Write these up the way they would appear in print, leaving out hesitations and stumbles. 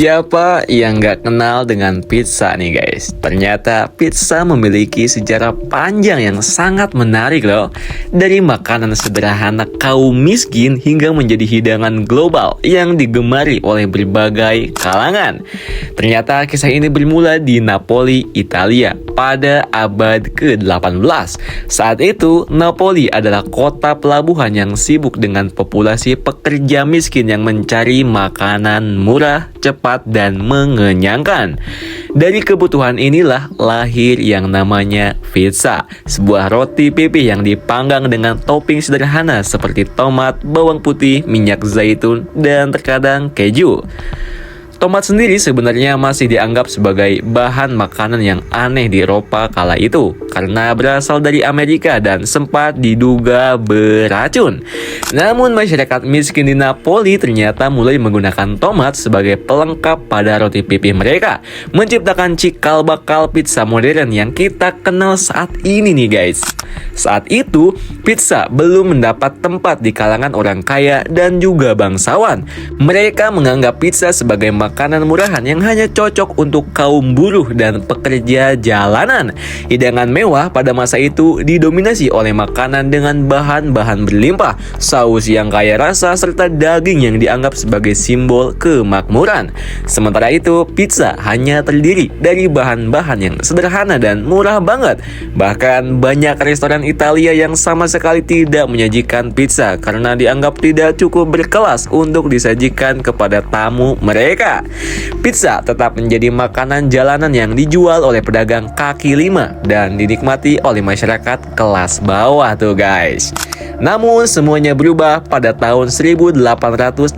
Siapa yang nggak kenal dengan pizza nih guys? Ternyata pizza memiliki sejarah panjang yang sangat menarik loh. Dari makanan sederhana kaum miskin hingga menjadi hidangan global yang digemari oleh berbagai kalangan. Ternyata kisah ini bermula di Napoli, Italia pada abad ke-18. Saat itu, Napoli adalah kota pelabuhan yang sibuk dengan populasi pekerja miskin yang mencari makanan murah, cepat, dan mengenyangkan. Dari kebutuhan inilah lahir yang namanya pizza, sebuah roti pipih yang dipanggang dengan topping sederhana seperti tomat, bawang putih, minyak zaitun, dan terkadang keju. Tomat sendiri sebenarnya masih dianggap sebagai bahan makanan yang aneh di Eropa kala itu karena berasal dari Amerika dan sempat diduga beracun. Namun masyarakat miskin di Napoli ternyata mulai menggunakan tomat sebagai pelengkap pada roti pipih mereka, menciptakan cikal bakal pizza modern yang kita kenal saat ini nih guys. Saat itu, pizza belum mendapat tempat di kalangan orang kaya dan juga bangsawan. Mereka menganggap pizza sebagai makanan murahan yang hanya cocok untuk kaum buruh dan pekerja jalanan. Hidangan mewah pada masa itu didominasi oleh makanan dengan bahan-bahan berlimpah, saus yang kaya rasa, serta daging yang dianggap sebagai simbol kemakmuran. Sementara itu, pizza hanya terdiri dari bahan-bahan yang sederhana dan murah banget. Bahkan banyak restoran Italia yang sama sekali tidak menyajikan pizza karena dianggap tidak cukup berkelas untuk disajikan kepada tamu mereka. Pizza tetap menjadi makanan jalanan yang dijual oleh pedagang kaki lima dan dinikmati oleh masyarakat kelas bawah tuh guys. Namun semuanya berubah pada tahun 1889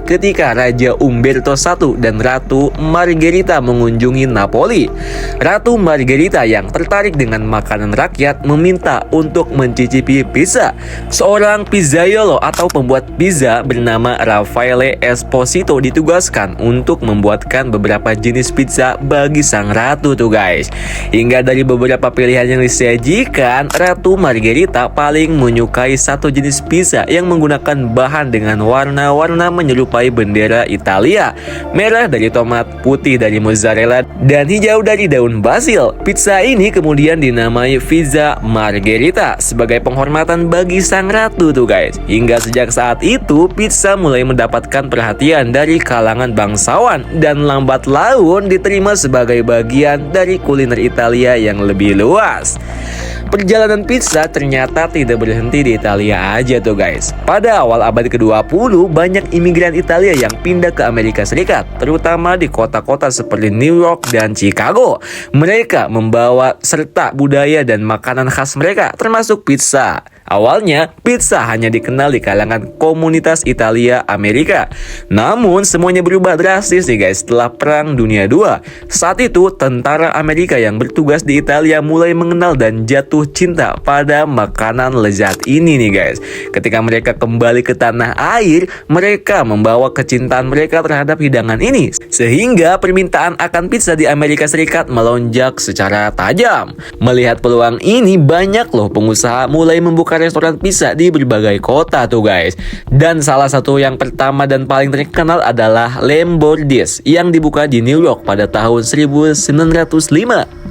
ketika Raja Umberto I dan Ratu Margherita mengunjungi Napoli. Ratu Margherita yang tertarik dengan makanan rakyat meminta untuk mencicipi pizza. Seorang pizzaiolo atau pembuat pizza bernama Raffaele Esposito ditugaskan untuk membuatkan beberapa jenis pizza bagi sang ratu tuh guys. Hingga dari beberapa pilihan yang disajikan, Ratu Margherita paling menyukai satu jenis pizza yang menggunakan bahan dengan warna-warna menyerupai bendera Italia. Merah dari tomat, putih dari mozzarella, dan hijau dari daun basil. Pizza ini kemudian dinamai pizza Margherita sebagai penghormatan bagi sang ratu tuh guys. Hingga sejak saat itu, pizza mulai mendapatkan perhatian dari kalangan bangsawan dan lambat laun diterima sebagai bagian dari kuliner Italia yang lebih luas. Perjalanan pizza ternyata tidak berhenti di Italia aja tuh guys. Pada awal abad ke-20, banyak imigran Italia yang pindah ke Amerika Serikat, terutama di kota-kota seperti New York dan Chicago. Mereka membawa serta budaya dan makanan khas mereka, termasuk pizza. Awalnya, pizza hanya dikenal di kalangan komunitas Italia Amerika. Namun, semuanya berubah drastis nih guys setelah Perang Dunia II. Saat itu, tentara Amerika yang bertugas di Italia mulai mengenal dan jatuh cinta pada makanan lezat ini nih guys. Ketika mereka kembali ke tanah air, mereka membawa kecintaan mereka terhadap hidangan ini. Sehingga permintaan akan pizza di Amerika Serikat melonjak secara tajam. Melihat peluang ini, banyak loh pengusaha mulai membuka restoran pizza di berbagai kota tuh guys. Dan salah satu yang pertama dan paling terkenal adalah Lombardies yang dibuka di New York pada tahun 1905.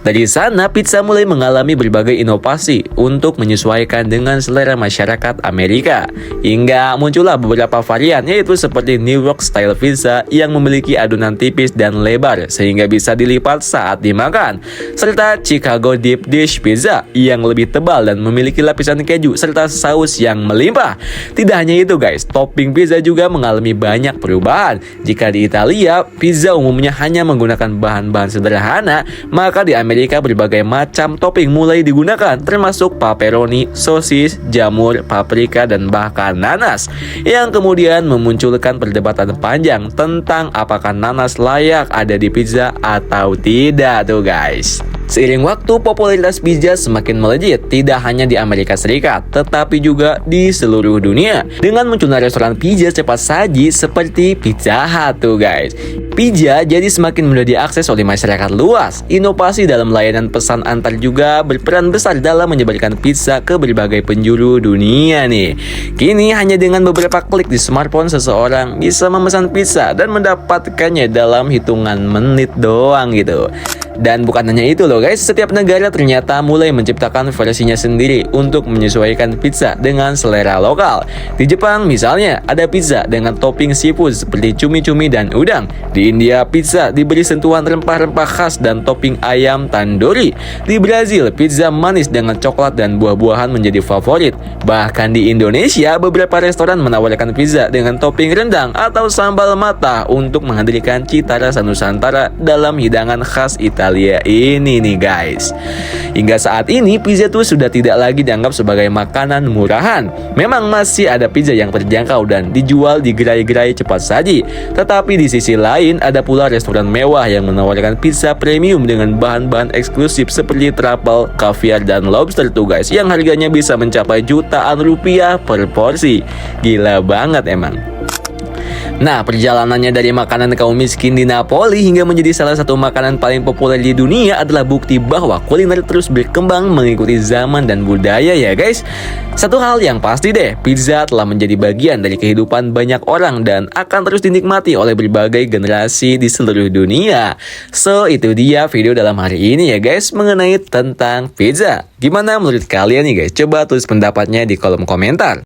Dari sana, pizza mulai mengalami berbagai inovasi untuk menyesuaikan dengan selera masyarakat Amerika. Hingga muncullah beberapa varian, yaitu seperti New York Style Pizza yang memiliki adonan tipis dan lebar sehingga bisa dilipat saat dimakan, serta Chicago Deep Dish Pizza yang lebih tebal dan memiliki lapisan keju serta saus yang melimpah. Tidak hanya itu guys, topping pizza juga mengalami banyak perubahan. Jika di Italia, pizza umumnya hanya menggunakan bahan-bahan sederhana, maka di Amerika berbagai macam topping mulai digunakan, termasuk pepperoni, sosis, jamur, paprika, dan bahkan nanas, yang kemudian memunculkan perdebatan panjang tentang apakah nanas layak ada di pizza atau tidak tuh guys. Seiring waktu, popularitas pizza semakin melejit, tidak hanya di Amerika Serikat, tetapi juga di seluruh dunia. Dengan munculnya restoran pizza cepat saji seperti Pizza Hut tuh guys. Pizza jadi semakin mudah diakses oleh masyarakat luas. Inovasi dalam layanan pesan antar juga berperan besar dalam menyebarkan pizza ke berbagai penjuru dunia nih. Kini hanya dengan beberapa klik di smartphone seseorang bisa memesan pizza dan mendapatkannya dalam hitungan menit doang gitu. Dan bukan hanya itu loh guys, setiap negara ternyata mulai menciptakan versinya sendiri untuk menyesuaikan pizza dengan selera lokal. Di Jepang misalnya ada pizza dengan topping seafood seperti cumi-cumi dan udang. Di India pizza diberi sentuhan rempah-rempah khas dan topping ayam tandoori. Di Brazil pizza manis dengan coklat dan buah-buahan menjadi favorit. Bahkan di Indonesia beberapa restoran menawarkan pizza dengan topping rendang atau sambal matah untuk menghadirkan cita rasa Nusantara dalam hidangan khas Italia ini nih guys. Hingga saat ini pizza tuh sudah tidak lagi dianggap sebagai makanan murahan. Memang masih ada pizza yang terjangkau dan dijual di gerai-gerai cepat saji. Tetapi di sisi lain ada pula restoran mewah yang menawarkan pizza premium dengan bahan-bahan eksklusif seperti truffle, caviar dan lobster tuh guys, yang harganya bisa mencapai jutaan rupiah per porsi. Gila banget emang. Nah, perjalanannya dari makanan kaum miskin di Napoli hingga menjadi salah satu makanan paling populer di dunia adalah bukti bahwa kuliner terus berkembang mengikuti zaman dan budaya ya guys. Satu hal yang pasti deh, pizza telah menjadi bagian dari kehidupan banyak orang dan akan terus dinikmati oleh berbagai generasi di seluruh dunia. So, itu dia video dalam hari ini ya guys mengenai tentang pizza. Gimana menurut kalian nih guys? Coba tulis pendapatnya di kolom komentar.